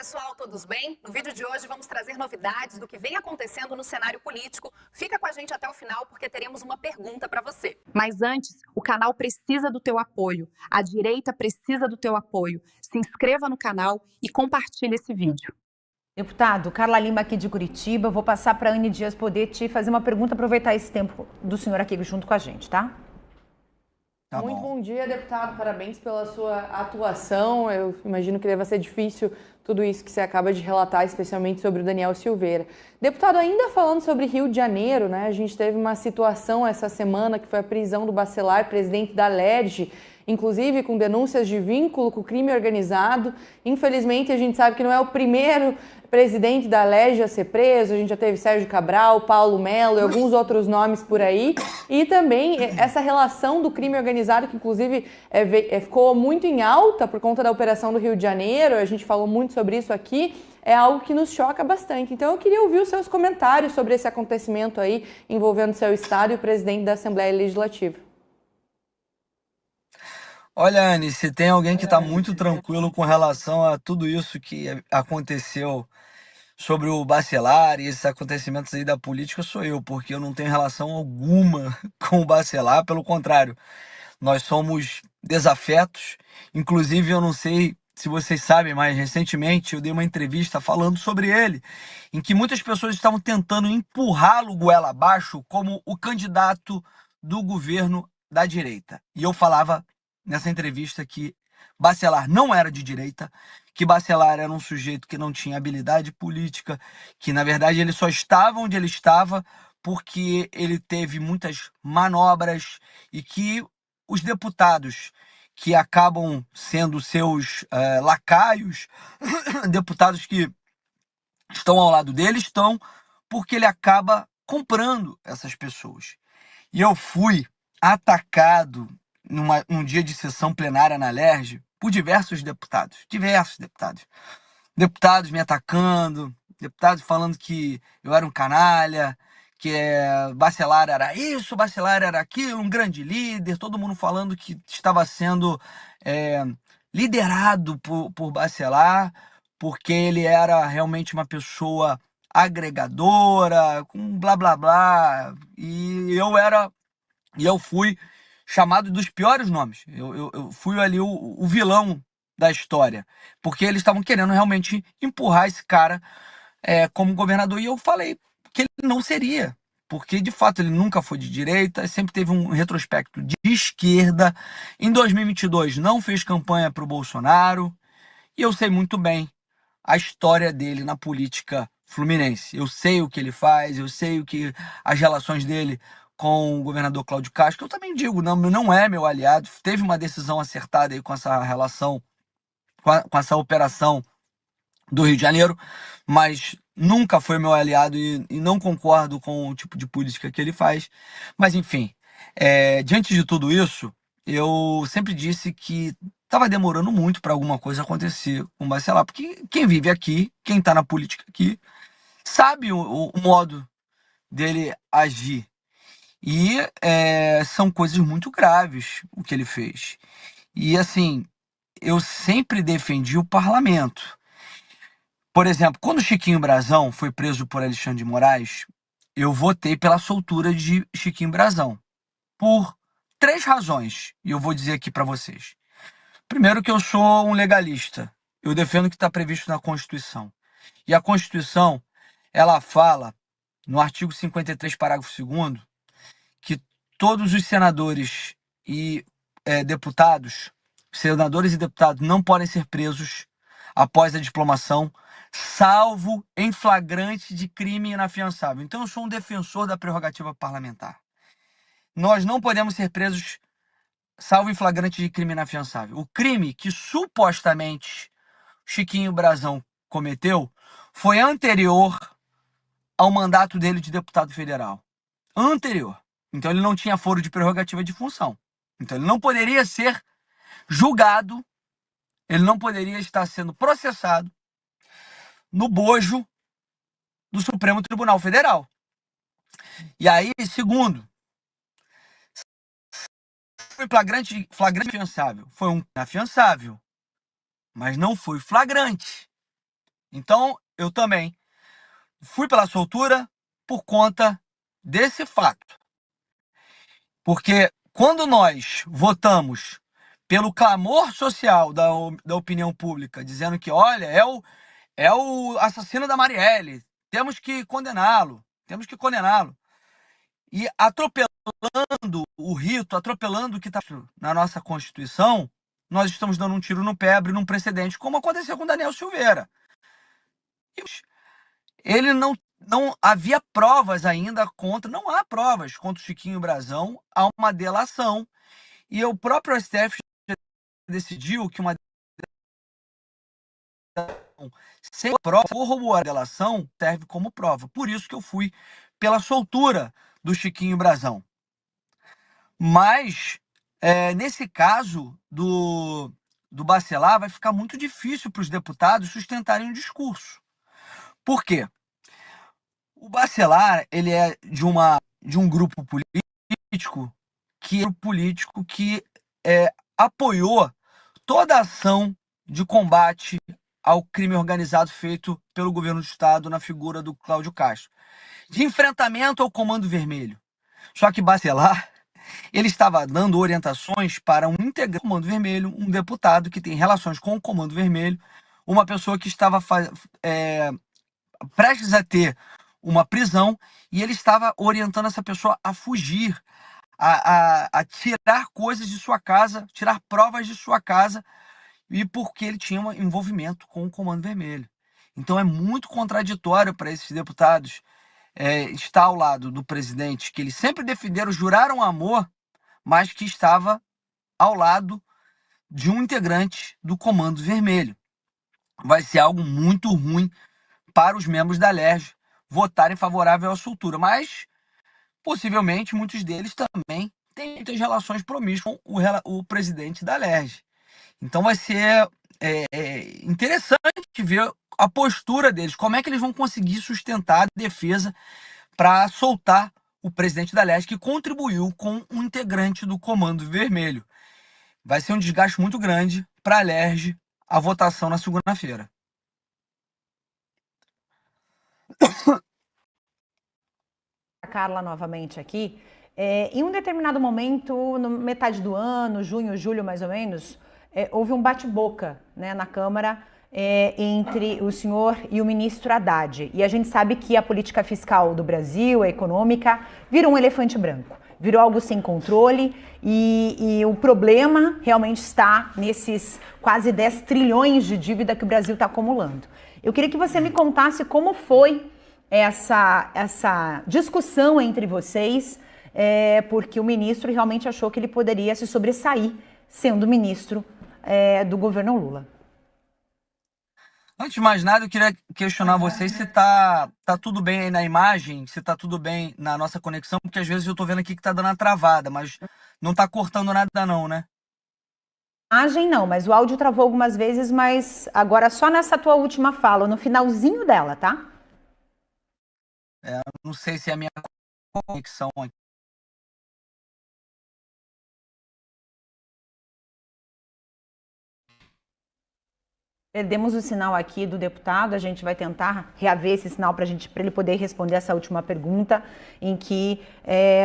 pessoal, todos bem? No vídeo de hoje vamos trazer novidades do que vem acontecendo no cenário político. Fica com a gente até o final porque teremos uma pergunta para você. Mas antes, o canal precisa do teu apoio. A direita precisa do teu apoio. Se inscreva no canal e compartilhe esse vídeo. Deputado, Carla Lima aqui de Curitiba. Vou passar para a Anne Dias poder te fazer uma pergunta, aproveitar esse tempo do senhor aqui junto com a gente, tá? Muito bom dia, deputado. Parabéns pela sua atuação. Eu imagino que deva ser difícil tudo isso que você acaba de relatar, especialmente sobre o Daniel Silveira. Deputado, ainda falando sobre Rio de Janeiro, né? A gente teve uma situação essa semana que foi a prisão do Bacelar, presidente da Alerj, inclusive com denúncias de vínculo com o crime organizado. Infelizmente, a gente sabe que não é o primeiro presidente da Alerj a ser preso. A gente já teve Sérgio Cabral, Paulo Melo e alguns outros nomes por aí. E também essa relação do crime organizado, que inclusive ficou muito em alta por conta da operação do Rio de Janeiro. A gente falou muito sobre isso aqui. É algo que nos choca bastante. Então eu queria ouvir os seus comentários sobre esse acontecimento aí envolvendo seu estado e o presidente da Assembleia Legislativa. Olha, Anne, se tem alguém que está muito tranquilo com relação a tudo isso que aconteceu sobre o Bacelar e esses acontecimentos aí da política, sou eu, porque eu não tenho relação alguma com o Bacelar, pelo contrário, nós somos desafetos. Inclusive, eu não sei se vocês sabem, mas recentemente eu dei uma entrevista falando sobre ele, em que muitas pessoas estavam tentando empurrá-lo goela abaixo como o candidato do governo da direita. E eu falava nessa entrevista que Bacelar não era de direita, que Bacelar era um sujeito que não tinha habilidade política, que na verdade ele só estava onde ele estava porque ele teve muitas manobras e que os deputados que acabam sendo seus lacaios, deputados que estão ao lado dele, estão porque ele acaba comprando essas pessoas. E eu fui atacado num dia de sessão plenária na Alerj por diversos deputados. Deputados me atacando, deputados falando que eu era um canalha, que Bacelar era isso, Bacelar era aquilo, um grande líder, todo mundo falando que estava sendo liderado por Bacelar, porque ele era realmente uma pessoa agregadora, com blá blá blá, e eu fui chamado dos piores nomes. Eu fui ali o vilão da história, porque eles estavam querendo realmente empurrar esse cara como governador, e eu falei que ele não seria, porque de fato ele nunca foi de direita, sempre teve um retrospecto de esquerda. Em 2022 não fez campanha para o Bolsonaro, e eu sei muito bem a história dele na política fluminense. Eu sei o que ele faz, eu sei as relações dele com o governador Cláudio Castro, que eu também digo, não é meu aliado, teve uma decisão acertada aí com essa relação, com essa operação do Rio de Janeiro, mas nunca foi meu aliado e não concordo com o tipo de política que ele faz. Mas enfim, diante de tudo isso, eu sempre disse que estava demorando muito para alguma coisa acontecer com o Bacelar, porque quem vive aqui, quem está na política aqui, sabe o modo dele agir. E são coisas muito graves o que ele fez. E assim, eu sempre defendi o parlamento. Por exemplo, quando Chiquinho Brazão foi preso por Alexandre de Moraes, eu votei pela soltura de Chiquinho Brazão. Por 3 razões, e eu vou dizer aqui para vocês. Primeiro, que eu sou um legalista. Eu defendo o que está previsto na Constituição. E a Constituição, ela fala, no artigo 53, parágrafo 2º, que todos os senadores e senadores e deputados não podem ser presos após a diplomação, salvo em flagrante de crime inafiançável. Então eu sou um defensor da prerrogativa parlamentar. Nós não podemos ser presos salvo em flagrante de crime inafiançável. O crime que supostamente Chiquinho Brazão cometeu foi anterior ao mandato dele de deputado federal. Anterior. Então ele não tinha foro de prerrogativa de função. Então ele não poderia ser julgado, ele não poderia estar sendo processado no bojo do Supremo Tribunal Federal. E aí, segundo, foi flagrante inafiançável. Foi um inafiançável, mas não foi flagrante. Então, eu também fui pela soltura por conta desse fato. Porque quando nós votamos pelo clamor social da opinião pública, dizendo que, olha, é o assassino da Marielle, temos que condená-lo, e atropelando o rito, atropelando o que está na nossa Constituição, nós estamos dando um tiro no pé, abrindo um precedente, como aconteceu com Daniel Silveira. Ele não havia provas ainda contra, não há provas contra o Chiquinho Brasão, há uma delação, e o próprio STF decidiu que uma delação sem prova, corroborar a delação, serve como prova. Por isso que eu fui pela soltura do Chiquinho Brasão. Mas, nesse caso do Bacelar, vai ficar muito difícil para os deputados sustentarem o discurso. Por quê? O Bacelar, ele é de um grupo político que apoiou toda a ação de combate ao crime organizado feito pelo governo do estado na figura do Cláudio Castro, de enfrentamento ao Comando Vermelho. Só que Bacelar, ele estava dando orientações para um integrante do Comando Vermelho, um deputado que tem relações com o Comando Vermelho, uma pessoa que estava prestes a ter uma prisão, e ele estava orientando essa pessoa a fugir, a tirar coisas de sua casa, tirar provas de sua casa, e porque ele tinha um envolvimento com o Comando Vermelho. Então é muito contraditório para esses deputados estar ao lado do presidente, que eles sempre defenderam, juraram amor, mas que estava ao lado de um integrante do Comando Vermelho. Vai ser algo muito ruim para os membros da LERJ votarem favorável à soltura, mas possivelmente muitos deles também têm muitas relações promíscuas com o presidente da LERJ. Então vai ser interessante ver a postura deles, como é que eles vão conseguir sustentar a defesa para soltar o presidente da LERJ, que contribuiu com um integrante do Comando Vermelho. Vai ser um desgaste muito grande para a LERJ a votação na segunda-feira. Carla novamente aqui. Em um determinado momento, no metade do ano, junho, julho mais ou menos, houve um bate-boca, né, na Câmara entre o senhor e o ministro Haddad. E a gente sabe que a política fiscal do Brasil, a econômica, virou um elefante branco. Virou algo sem controle e o problema realmente está nesses quase 10 trilhões de dívida que o Brasil está acumulando. Eu queria que você me contasse como foi essa discussão entre vocês, porque o ministro realmente achou que ele poderia se sobressair sendo ministro do governo Lula. Antes de mais nada, eu queria questionar vocês se tá tudo bem aí na imagem, se tá tudo bem na nossa conexão, porque às vezes eu tô vendo aqui que tá dando uma travada, mas não tá cortando nada não, né? Imagem não, mas o áudio travou algumas vezes, mas agora só nessa tua última fala, no finalzinho dela, tá? Não sei se é a minha conexão aqui. Perdemos o sinal aqui do deputado, a gente vai tentar reaver esse sinal para ele poder responder essa última pergunta, em que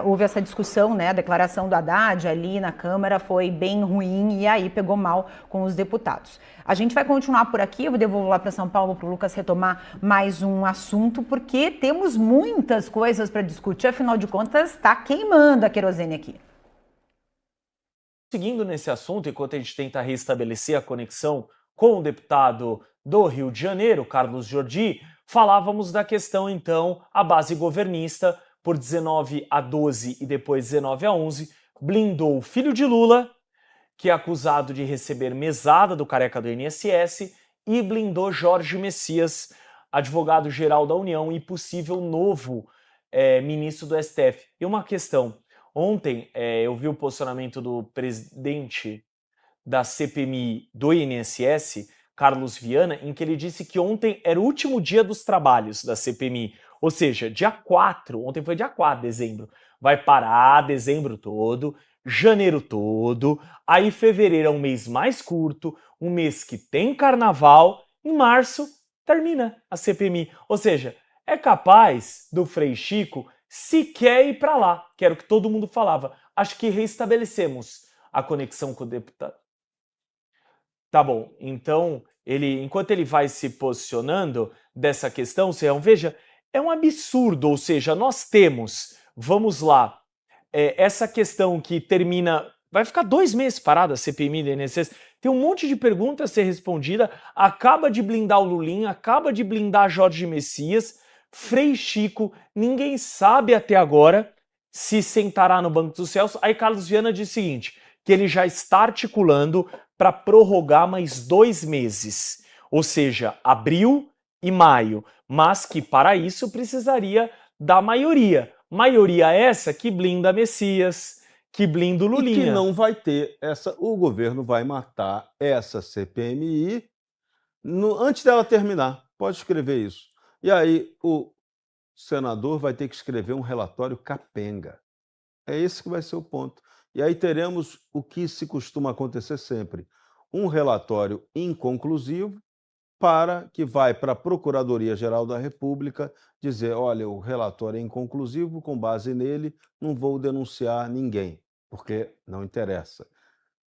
houve essa discussão, né? A declaração do Haddad ali na Câmara foi bem ruim e aí pegou mal com os deputados. A gente vai continuar por aqui, eu vou devolver lá para São Paulo para o Lucas retomar mais um assunto, porque temos muitas coisas para discutir, afinal de contas está queimando a querosene aqui. Seguindo nesse assunto, enquanto a gente tenta restabelecer a conexão com o deputado do Rio de Janeiro, Carlos Jordi, falávamos da questão, então, a base governista, por 19 a 12 e depois 19 a 11, blindou o filho de Lula, que é acusado de receber mesada do careca do INSS, e blindou Jorge Messias, advogado-geral da União e possível novo ministro do STF. E uma questão, ontem eu vi o posicionamento do presidente da CPMI do INSS, Carlos Viana, em que ele disse que ontem era o último dia dos trabalhos da CPMI, ou seja, dia 4, ontem foi dia 4 de dezembro, vai parar dezembro todo, janeiro todo, aí fevereiro é um mês mais curto, um mês que tem carnaval, em março termina a CPMI. Ou seja, é capaz do Frei Chico sequer ir para lá, que era o que todo mundo falava. Acho que restabelecemos a conexão com o deputado. Tá bom, então, enquanto ele vai se posicionando dessa questão, veja, é um absurdo, ou seja, nós temos, vamos lá, essa questão que termina, vai ficar 2 meses parada a CPMI do INSS, tem um monte de perguntas a ser respondida, acaba de blindar o Lulinha, acaba de blindar Jorge Messias, Frei Chico, ninguém sabe até agora se sentará no Banco dos Céus. Aí Carlos Viana diz o seguinte, que ele já está articulando para prorrogar mais 2 meses, ou seja, abril e maio, mas que para isso precisaria da maioria. Maioria essa que blinda Messias, que blinda o Lulinha. E que não vai ter o governo vai matar essa CPMI antes dela terminar. Pode escrever isso. E aí o senador vai ter que escrever um relatório capenga. É esse que vai ser o ponto. E aí teremos o que se costuma acontecer sempre, um relatório inconclusivo que vai para a Procuradoria-Geral da República dizer, olha, o relatório é inconclusivo, com base nele não vou denunciar ninguém, porque não interessa.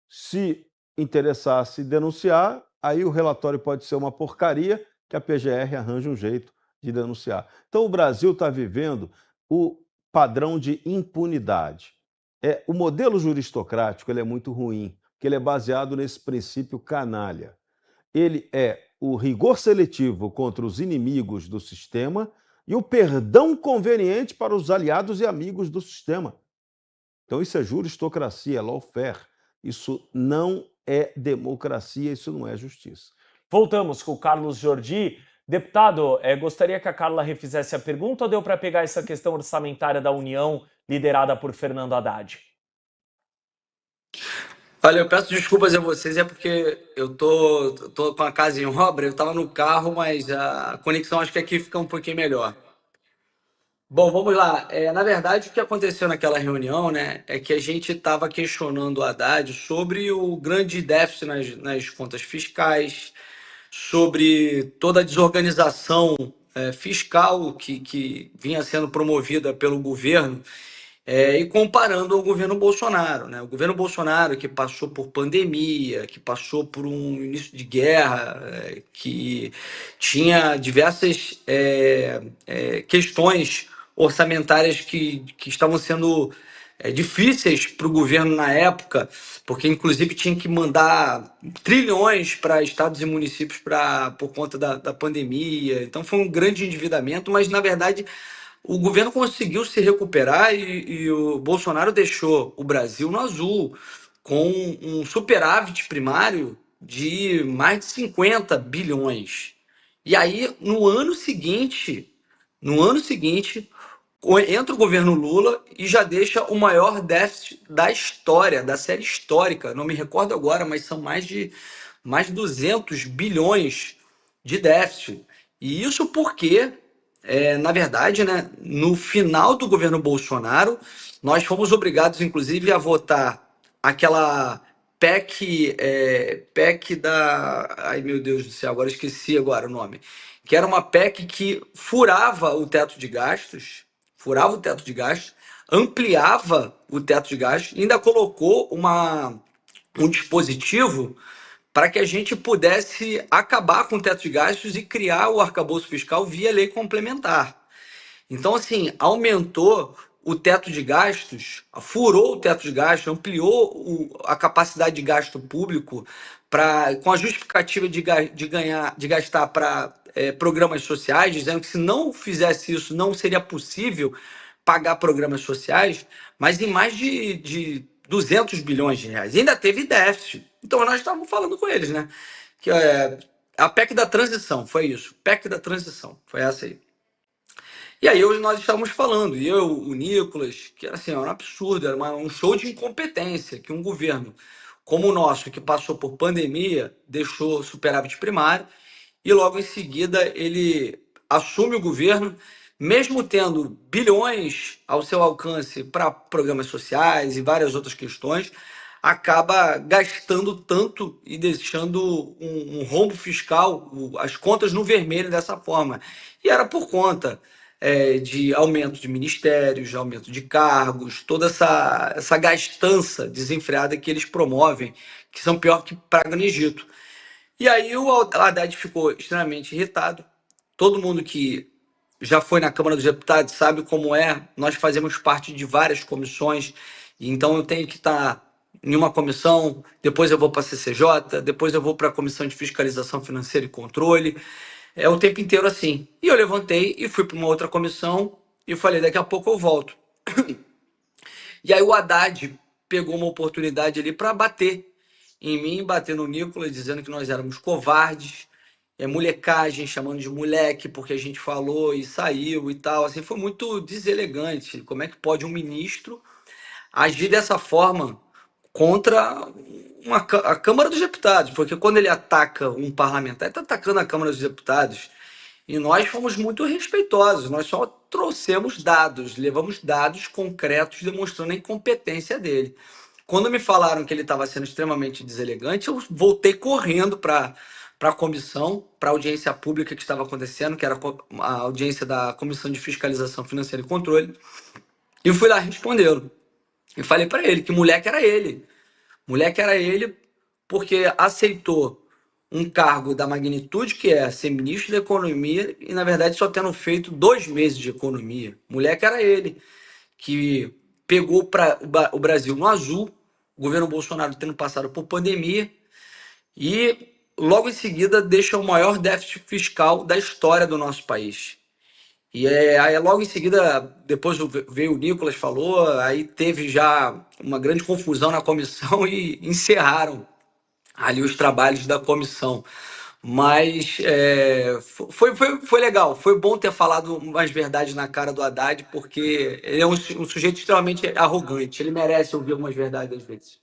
Se interessasse denunciar, aí o relatório pode ser uma porcaria que a PGR arranja um jeito de denunciar. Então o Brasil está vivendo o padrão de impunidade. O modelo juristocrático ele é muito ruim, porque ele é baseado nesse princípio canalha. Ele é o rigor seletivo contra os inimigos do sistema e o perdão conveniente para os aliados e amigos do sistema. Então isso é juristocracia, é lawfare. Isso não é democracia, isso não é justiça. Voltamos com o Carlos Jordi. Deputado, gostaria que a Carla refizesse a pergunta ou deu para pegar essa questão orçamentária da União liderada por Fernando Haddad? Olha, eu peço desculpas a vocês, é porque eu tô com a casa em obra, eu tava no carro, mas a conexão acho que aqui fica um pouquinho melhor. Bom, vamos lá. Na verdade, o que aconteceu naquela reunião, né, é que a gente estava questionando o Haddad sobre o grande déficit nas contas fiscais, sobre toda a desorganização fiscal que vinha sendo promovida pelo governo, e comparando ao governo Bolsonaro, né? O governo Bolsonaro que passou por pandemia, que passou por um início de guerra, que tinha diversas questões orçamentárias que estavam sendo difíceis para o governo na época, porque inclusive tinha que mandar trilhões para estados e municípios por conta da pandemia. Então foi um grande endividamento, mas na verdade o governo conseguiu se recuperar e o Bolsonaro deixou o Brasil no azul, com um superávit primário de mais de 50 bilhões. E aí, no ano seguinte, entra o governo Lula e já deixa o maior déficit da história, da série histórica. Não me recordo agora, mas são mais de 200 bilhões de déficit. E isso porque, na verdade, né, no final do governo Bolsonaro, nós fomos obrigados, inclusive, a votar aquela PEC da... Ai, meu Deus do céu, agora esqueci o nome. Que era uma PEC que furava o teto de gastos, ampliava o teto de gastos, e ainda colocou um dispositivo para que a gente pudesse acabar com o teto de gastos e criar o arcabouço fiscal via lei complementar. Então, assim, aumentou o teto de gastos, furou o teto de gastos, ampliou a capacidade de gasto público com a justificativa de gastar para programas sociais, dizendo que se não fizesse isso, não seria possível pagar programas sociais, mas em mais de 200 bilhões de reais. E ainda teve déficit. Então, nós estávamos falando com eles, né? Que a PEC da transição, foi isso. PEC da transição, foi essa aí. E aí hoje nós estávamos falando, e eu, o Nicolas, que era assim, era um absurdo, era um show de incompetência, que um governo como o nosso, que passou por pandemia, deixou superávit primário, e logo em seguida ele assume o governo, mesmo tendo bilhões ao seu alcance para programas sociais e várias outras questões, acaba gastando tanto e deixando um rombo fiscal, as contas no vermelho dessa forma. E era por conta de aumento de ministérios, aumento de cargos, toda essa gastança desenfreada que eles promovem, que são pior que praga no Egito. E aí o Haddad ficou extremamente irritado. Todo mundo que já foi na Câmara dos Deputados sabe como é. Nós fazemos parte de várias comissões, então eu tenho que estar em uma comissão, depois eu vou para a CCJ, depois eu vou para a Comissão de Fiscalização Financeira e Controle. É o tempo inteiro assim. E eu levantei e fui para uma outra comissão e falei, daqui a pouco eu volto. E aí o Haddad pegou uma oportunidade ali para bater em mim, bater no Nicolas, dizendo que nós éramos covardes, molecagem, chamando de moleque, porque a gente falou e saiu e tal. Assim, foi muito deselegante. Como é que pode um ministro agir dessa forma contra a Câmara dos Deputados? Porque quando ele ataca um parlamentar, ele está atacando a Câmara dos Deputados. E nós fomos muito respeitosos, nós só trouxemos dados, levamos dados concretos demonstrando a incompetência dele. Quando me falaram que ele estava sendo extremamente deselegante, eu voltei correndo para a comissão, para a audiência pública que estava acontecendo, que era a audiência da Comissão de Fiscalização Financeira e Controle, e fui lá respondê-lo. E falei para ele que moleque era ele. Moleque era ele porque aceitou um cargo da magnitude que é ser ministro da Economia e, na verdade, só tendo feito 2 meses de economia. Moleque era ele, que pegou o Brasil no azul, o governo Bolsonaro tendo passado por pandemia, e logo em seguida deixa o maior déficit fiscal da história do nosso país. E aí logo em seguida, depois veio o Nicolas, falou, aí teve já uma grande confusão na comissão e encerraram ali os trabalhos da comissão. Mas foi legal, foi bom ter falado umas verdades na cara do Haddad, porque ele é um sujeito extremamente arrogante, ele merece ouvir algumas verdades às vezes.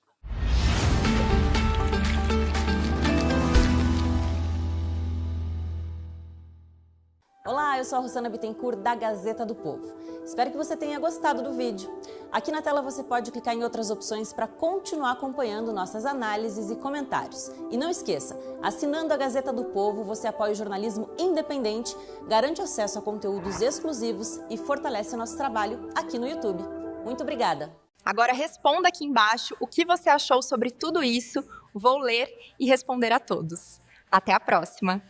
Olá, eu sou a Rossana Bittencourt da Gazeta do Povo. Espero que você tenha gostado do vídeo. Aqui na tela você pode clicar em outras opções para continuar acompanhando nossas análises e comentários. E não esqueça, assinando a Gazeta do Povo, você apoia o jornalismo independente, garante acesso a conteúdos exclusivos e fortalece o nosso trabalho aqui no YouTube. Muito obrigada! Agora responda aqui embaixo o que você achou sobre tudo isso. Vou ler e responder a todos. Até a próxima!